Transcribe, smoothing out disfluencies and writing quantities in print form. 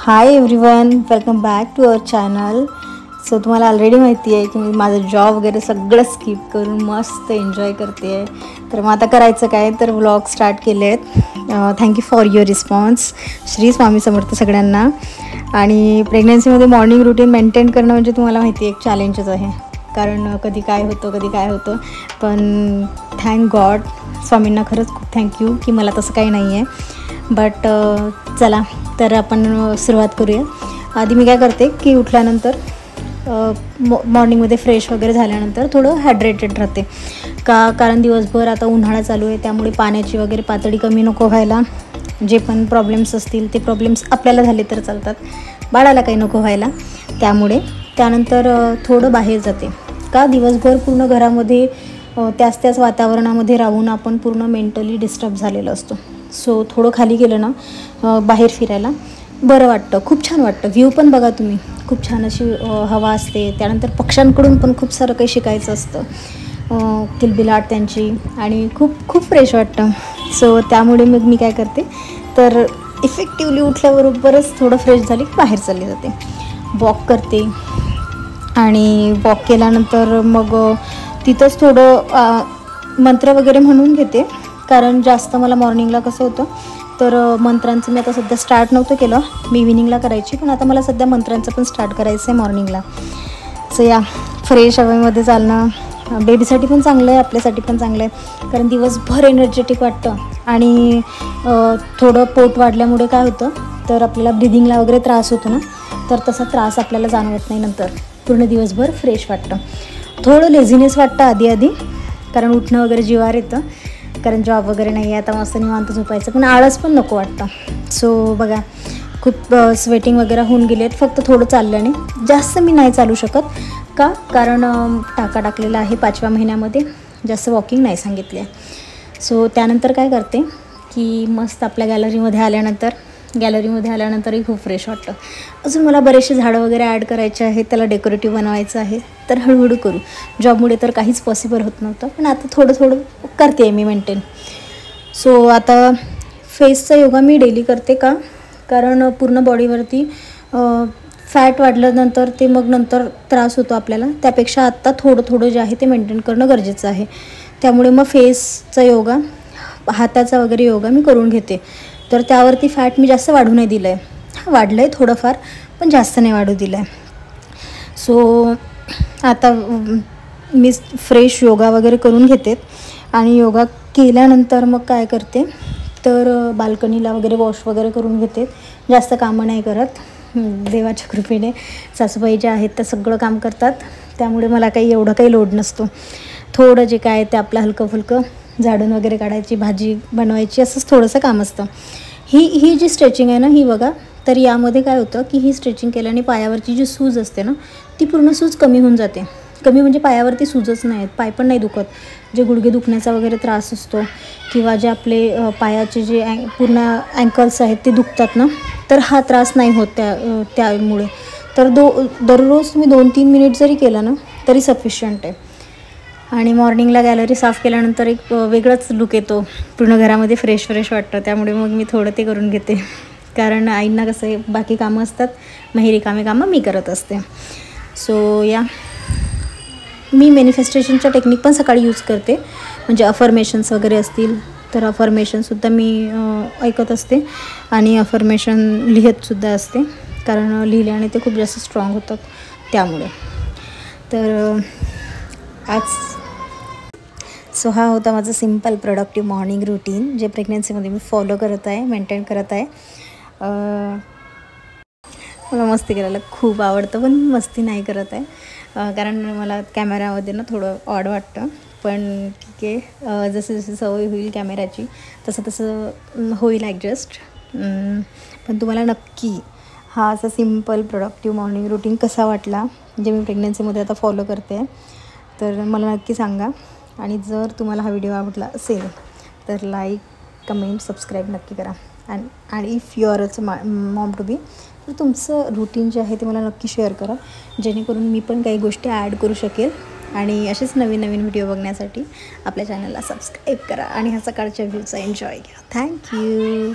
High everyone, welcome back to our channel. So तुम्हाला already माहिती आहे की मी माझं जॉब वगैरे सगळं स्किप करून मस्त एन्जॉय करते आहे. तर मग आता करायचं काय, तर व्लॉग स्टार्ट केले आहेत. Thank you for your response. Shri Swami Samarth सगळ्यांना. आणि प्रेग्नन्सीमध्ये मॉर्निंग रुटीन मेंटेन करणं म्हणजे तुम्हाला माहिती आहे एक चॅलेंजच आहे, कारण कधी काय होतं. पण थँक गॉड, स्वामींना खरंच खूप थँक्यू की मला तसं काही नाही आहे. बट चला तर आपण सुरुवात करूया. आधी मी काय करते की उठल्यानंतर मॉर्निंगमध्ये फ्रेश वगैरे झाल्यानंतर थोडं हायड्रेटेड राहते कारण दिवसभर आता उन्हाळा चालू आहे, त्यामुळे पाण्याची वगैरे पातळी कमी नको व्हायला. जे पण प्रॉब्लेम्स असतील ते प्रॉब्लेम्स आपल्याला झाले तर चालतात, बाळाला काही नको व्हायला. त्यामुळे त्यानंतर थोडं बाहेर जाते का दिवसभर पूर्ण घरामध्ये त्याच वातावरणामध्ये राहून आपण पूर्ण मेंटली डिस्टर्ब झालेलं असतो. सो थोडं खाली गेलं ना बाहेर फिरायला बरं वाटतं, खूप छान वाटतं. व्ह्यू पण बघा तुम्ही, खूप छान अशी हवा असते. त्यानंतर पक्ष्यांकडून पण खूप सारं काही शिकायचं असतं, किलबिलाट त्यांची, आणि खूप फ्रेश वाटतं. सो त्यामुळे मग मी काय करते तर इफेक्टिवली उठल्याबरोबरच थोडं फ्रेश झाली बाहेर चालली जाते, वॉक करते. आणि वॉक केल्यानंतर मग तिथंच थोडं मंत्र वगैरे म्हणून घेते, कारण जास्त मला मॉर्निंगला कसं होतं तर मंत्रांचं मी आता सध्या स्टार्ट नव्हतं केलं, मी इव्हिनिंगला करायची, पण आता मला सध्या मंत्रांचं पण स्टार्ट करायचं आहे मॉर्निंगला. सो या फ्रेश हवेमध्ये चालणं बेबीसाठी पण चांगलं आहे, आपल्यासाठी पण चांगलं आहे, कारण दिवसभर एनर्जेटिक वाटतं. आणि थोडं पोट वाढल्यामुळे काय होतं तर आपल्याला ब्रिदिंगला वगैरे त्रास होतो ना, तर तसा त्रास आपल्याला जाणवत नाही. नंतर पूर्ण दिवसभर फ्रेश वाटतं. थोडं लेझिनेस वाटतं आधी कारण उठणं वगैरे जीवावर येतं, कारण जॉब वगैरे नाही आहे, आता मस्त निवांत झोपायचं, पण आळस पण नको वाटतं. सो बघा खूप स्वेटिंग वगैरे होऊन गेली आहेत, फक्त थोडं चालल्याने. जास्त मी नाही चालू शकत का, कारण टाका टाकलेला आहे 5व्या महिन्यामध्ये, जास्त वॉकिंग नाही सांगितले आहे. सो त्यानंतर काय करते की मस्त आपल्या गॅलरीमध्ये आल्यानंतरही खूप फ्रेश वाटतं. अजून मला बरेचसे झाडं वगैरे ॲड करायचे आहेत, त्याला डेकोरेटिव्ह बनवायचं आहे, तर हळूहळू करू. जॉबमुळे तर काहीच पॉसिबल होत नव्हतं, पण आता थोडं करते आहे मी मेंटेन. सो आता फेसचा योगा मी डेली करते का, कारण पूर्ण बॉडीवरती फॅट वाढल्यानंतर ते मग नंतर त्रास होतो आपल्याला, त्यापेक्षा आत्ता थोडं जे आहे ते मेंटेन करणं गरजेचं आहे. त्यामुळे मग फेसचा योगा, हाताचा वगैरे योगा मी करून घेते. तर त्यावरती फॅट मी जास्त वाढू नाही दिलं आहे, वाढलं आहे थोडंफार, पण जास्त नाही वाढू दिलं आहे. सो आता मी फ्रेश योगा वगैरे करून घेते. आणि योगा केल्यानंतर मग काय करते तर बाल्कनीला वगैरे वॉश वगैरे करून घेते. जास्त कामं नाही करत, देवाच्या कृपेने सासूबाई ज्या आहेत त्या सगळं काम करतात, त्यामुळे मला एवढं काही लोड नसतो. थोडं जे काय ते आपलं हलकं फुलकं झाडून वगैरे काढायची, भाजी बनवायची, असंच थोडंसं काम असतं. ही जी स्ट्रेचिंग आहे ना, ही बघा, तर यामध्ये काय होतं की ही स्ट्रेचिंग केल्याने पायावरची जी सूज असते ना, ती पूर्ण सूज कमी होऊन जाते. कमी म्हणजे पायावरती सूजच नाही आहेत, पाय पण नाही दुखत. जे गुडघे दुखण्याचा वगैरे त्रास असतो किंवा जे आपले पायाचे जे पूर्ण अँकल्स आहेत ते दुखतात ना, तर हा त्रास नाही होत त्यामुळे. तर दररोज तुम्ही 2-3 मिनिट जरी केलं ना तरी सफिशियंट आहे. आणि मॉर्निंगला गॅलरी साफ केल्यानंतर एक वेगळाच लुक येतो, पूर्ण घरामध्ये फ्रेश वाटतं. त्यामुळे मग मी थोडं ते करून घेते, कारण आईंना कसं आहे बाकी कामं असतात, मग कामं मी करत असते. सो या मी मॅनिफेस्टेशनच्या टेक्निक पण सकाळी यूज करते, म्हणजे अफर्मेशन्स वगैरे असतील तर अफर्मेशनसुद्धा मी ऐकत असते आणि अफर्मेशन लिहितसुद्धा असते, कारण लिहिल्याने ते खूप जास्त स्ट्रॉंग होतात. त्यामुळे तर सो हा होता माझं सिम्पल प्रोडक्टिव्ह मॉर्निंग रुटीन, जे प्रेग्नन्सीमध्ये मी फॉलो करत आहे, मेंटेन करत आहे. मला मस्ती करायला खूप आवडतं, पण मस्ती नाही करत आहे, कारण मला कॅमेरामध्ये ना थोडं ऑड वाटतं. पण ठीक आहे, जसं सवय होईल कॅमेऱ्याची तसं होईल ॲडजस्ट. पण तुम्हाला नक्की हा असा सिम्पल प्रोडक्टिव्ह मॉर्निंग रुटीन कसा वाटला, जे मी प्रेग्नन्सीमध्ये आता फॉलो करते, तर मला नक्की सांगा. आणि जर तुम्हाला हा व्हिडिओ आवडला असेल तर लाईक, कमेंट, सबस्क्राईब नक्की करा. आणि if you are a mom to be, तर तुमचं रुटीन जे आहे ते मला नक्की शेअर करा, जेणेकरून मी पण काही गोष्टी ॲड करू शकेल. आणि असेच नवीन व्हिडिओ बघण्यासाठी आपल्या चॅनलला सबस्क्राईब करा आणि ह्या सकाळच्या व्ह्यूचा एन्जॉय घ्या. थँक्यू.